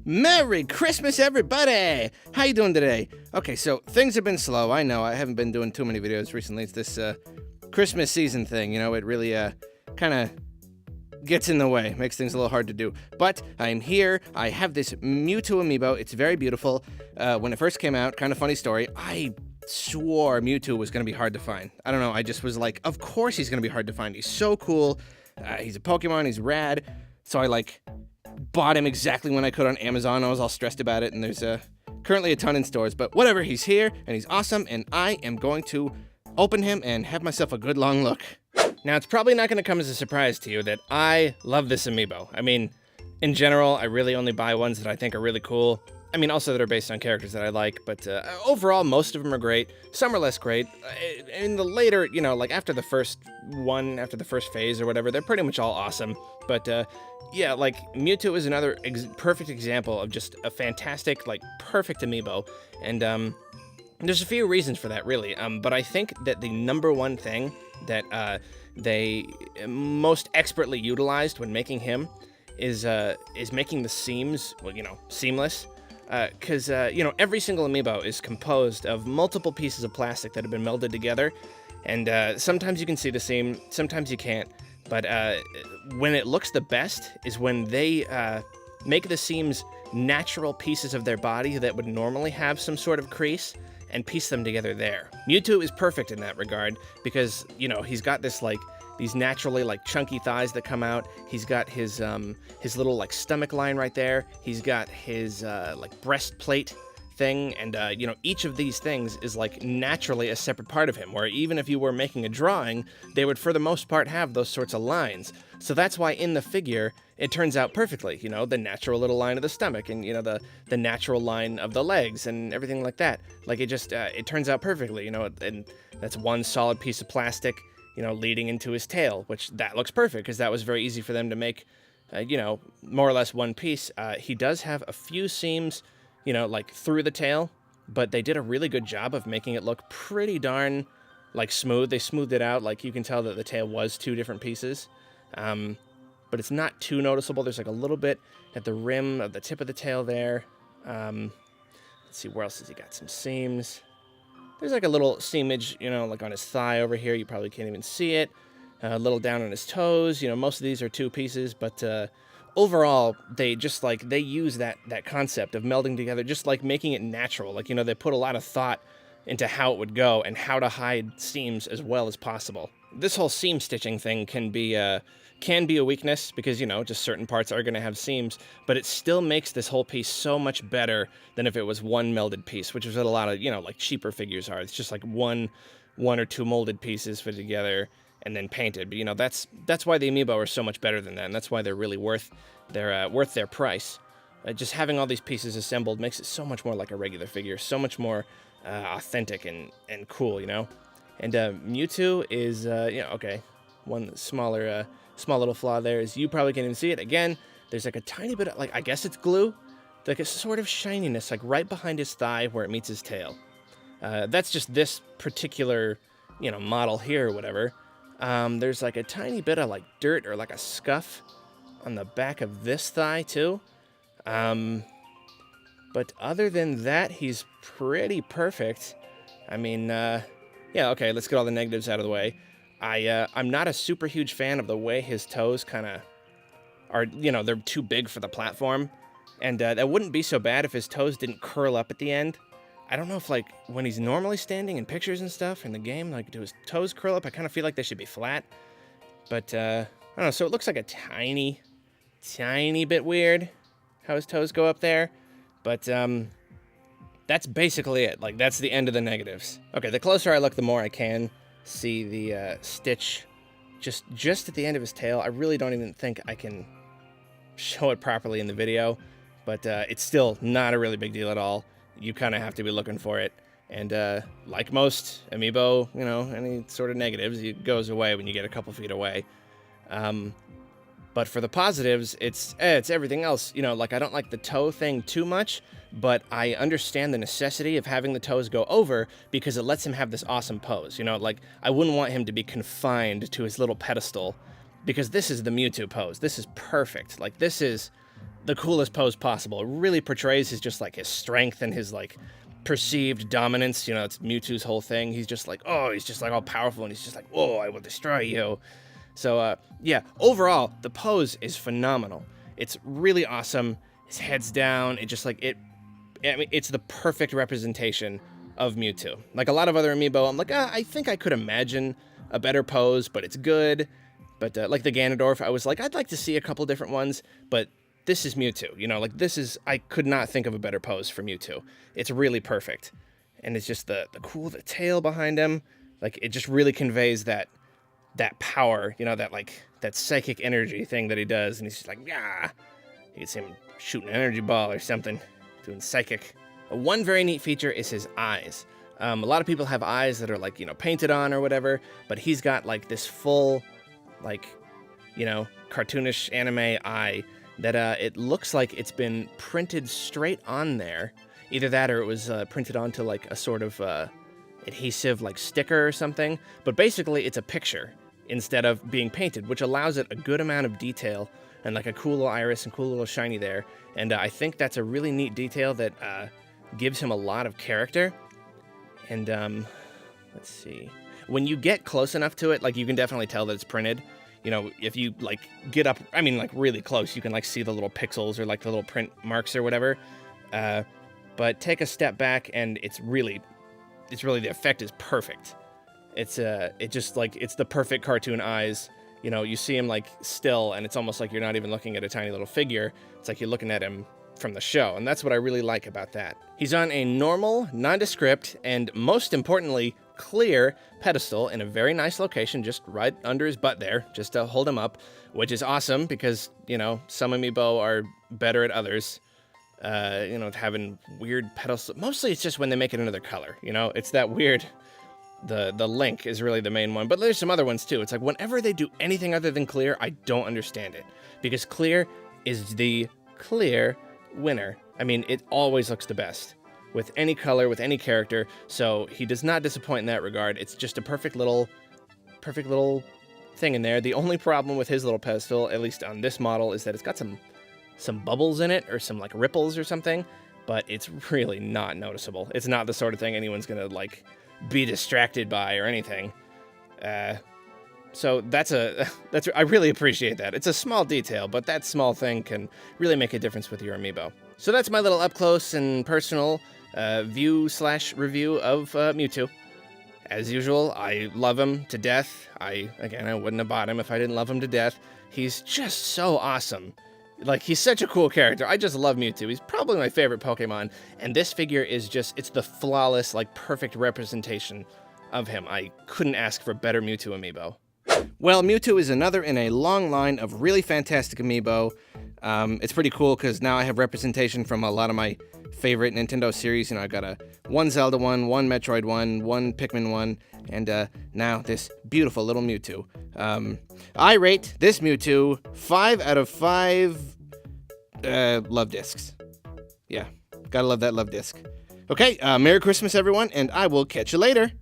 Merry Christmas, everybody! How you doing today? Okay, so things have been slow. I know I haven't been doing too many videos recently. It's this Christmas season thing, you know. It really kind of gets in the way, makes things a little hard to do. But I'm here. I have this Mewtwo amiibo. It's very beautiful. When it first came out, kind of funny story, I swore Mewtwo was going to be hard to find. I don't know. I just was like, of course he's going to be hard to find. He's so cool. He's a Pokemon. He's rad. So I bought him exactly when I could on Amazon. I was all stressed about it, and there's currently a ton in stores, but whatever, he's here and he's awesome, and I am going to open him and have myself a good long look. Now, it's probably not going to come as a surprise to you that I love this amiibo. I mean, in general, I really only buy ones that I think are really cool. I mean, also that are based on characters that I like, but overall, most of them are great. Some are less great. In the later, you know, like after the first one, after the first phase or whatever, they're pretty much all awesome. But yeah, like Mewtwo is another perfect example of just a fantastic, perfect amiibo. And there's a few reasons for that, really. But I think that the number one thing that they most expertly utilized when making him is making the seams, well, you know, seamless. Because, you know, every single amiibo is composed of multiple pieces of plastic that have been melded together, and sometimes you can see the seam, sometimes you can't, but when it looks the best is when they make the seams natural pieces of their body that would normally have some sort of crease, and piece them together there. Mewtwo is perfect in that regard, because, you know, he's got this, these naturally, chunky thighs that come out. He's got his little, stomach line right there. He's got his, breastplate thing, and, you know, each of these things is, naturally a separate part of him, where even if you were making a drawing, they would, for the most part, have those sorts of lines. So that's why in the figure, it turns out perfectly, you know, the natural little line of the stomach, and, you know, the natural line of the legs, and everything like that. It just, it turns out perfectly, you know, and that's one solid piece of plastic, you know, leading into his tail, which that looks perfect, because that was very easy for them to make, you know, more or less one piece. He does have a few seams, you know, through the tail, but they did a really good job of making it look pretty darn, smooth. They smoothed it out, you can tell that the tail was two different pieces, but it's not too noticeable. There's, a little bit at the rim of the tip of the tail there. Let's see, where else has he got some seams? There's, a little seamage, you know, on his thigh over here. You probably can't even see it. A little down on his toes. You know, most of these are two pieces, but overall, they just, they use that concept of melding together, just, making it natural. You know, they put a lot of thought into how it would go and how to hide seams as well as possible. This whole seam stitching thing can be a weakness, because, you know, just certain parts are going to have seams, but it still makes this whole piece so much better than if it was one melded piece, which is what a lot of, you know, cheaper figures are. It's just one or two molded pieces put together and then painted. But, you know, that's why the amiibo are so much better than that, and that's why they're really worth their price. Just having all these pieces assembled makes it so much more like a regular figure, so much more authentic and cool, you know. And Mewtwo is, you know, okay, one small little flaw there is you probably can't even see it. Again, there's a tiny bit of, I guess it's glue, a sort of shininess, right behind his thigh where it meets his tail. That's just this particular, you know, model here or whatever. There's a tiny bit of dirt or a scuff on the back of this thigh too. But other than that, he's pretty perfect. I mean, yeah, okay, let's get all the negatives out of the way. I'm not a super huge fan of the way his toes kind of are, you know, they're too big for the platform. And that wouldn't be so bad if his toes didn't curl up at the end. I don't know if, when he's normally standing in pictures and stuff in the game, do his toes curl up? I kind of feel like they should be flat. But, I don't know, so it looks like a tiny bit weird how his toes go up there. But, that's basically it. That's the end of the negatives. Okay, the closer I look, the more I can see the stitch just at the end of his tail. I really don't even think I can show it properly in the video, but it's still not a really big deal at all. You kind of have to be looking for it, and like most amiibo, you know, any sort of negatives, it goes away when you get a couple feet away. But for the positives, it's everything else. You know, I don't like the toe thing too much, but I understand the necessity of having the toes go over because it lets him have this awesome pose. You know, I wouldn't want him to be confined to his little pedestal, because this is the Mewtwo pose. This is perfect. This is the coolest pose possible. It really portrays his just like his strength and his like perceived dominance. You know, it's Mewtwo's whole thing. He's just like, oh, he's just like all powerful, and he's just like, whoa, I will destroy you. So yeah, overall, the pose is phenomenal. It's really awesome. His head's down. It just like I mean, it's the perfect representation of Mewtwo. Like a lot of other amiibo, I'm like, I think I could imagine a better pose, but it's good. But like the Ganondorf, I was like, I'd like to see a couple different ones, but this is Mewtwo, you know, like I could not think of a better pose for Mewtwo. It's really perfect. And it's just the tail behind him, like it just really conveys that power, you know, that psychic energy thing that he does. And he's just like, yeah, you can see him shooting an energy ball or something, doing psychic. One very neat feature is his eyes. A lot of people have eyes that are like, you know, painted on or whatever, but he's got like this full, like, you know, cartoonish anime eye that it looks like it's been printed straight on there. Either that or it was printed onto like a sort of adhesive like sticker or something. But basically it's a picture instead of being painted, which allows it a good amount of detail and like a cool little iris and cool little shiny there. And I think that's a really neat detail that gives him a lot of character. And let's see. When you get close enough to it, like you can definitely tell that it's printed. You know, if you like get up, I mean like really close, you can like see the little pixels or like the little print marks or whatever. But take a step back and it's really the effect is perfect. It's the perfect cartoon eyes. You know, you see him like still and it's almost like you're not even looking at a tiny little figure. It's like you're looking at him from the show, and that's what I really like about that. He's on a normal, nondescript, and most importantly, clear pedestal in a very nice location, just right under his butt there, just to hold him up, which is awesome because, you know, some amiibo are better at others, you know, having weird pedestal. Mostly it's just when they make it another color, you know, it's that weird, the link is really the main one, but there's some other ones too. It's like whenever they do anything other than clear, I don't understand it, because clear is the clear winner. I mean, it always looks the best with any color, with any character, so he does not disappoint in that regard. It's just a perfect little thing in there. The only problem with his little pedestal, at least on this model, is that it's got some bubbles in it, or some like ripples or something, but it's really not noticeable. It's not the sort of thing anyone's gonna like be distracted by or anything. So I really appreciate that. It's a small detail, but that small thing can really make a difference with your amiibo. So that's my little up close and personal view/review of Mewtwo. As usual, I love him to death. I wouldn't have bought him if I didn't love him to death. He's just so awesome. Like, he's such a cool character. I just love Mewtwo. He's probably my favorite Pokemon, and this figure is it's the flawless, like, perfect representation of him. I couldn't ask for a better Mewtwo amiibo. Well, Mewtwo is another in a long line of really fantastic amiibo. It's pretty cool because now I have representation from a lot of my favorite Nintendo series. You know, I've got one Zelda one Metroid one Pikmin one, and now this beautiful little Mewtwo. I rate this Mewtwo 5 out of 5 love discs. Yeah, gotta love that love disc. Okay, Merry Christmas, everyone, and I will catch you later.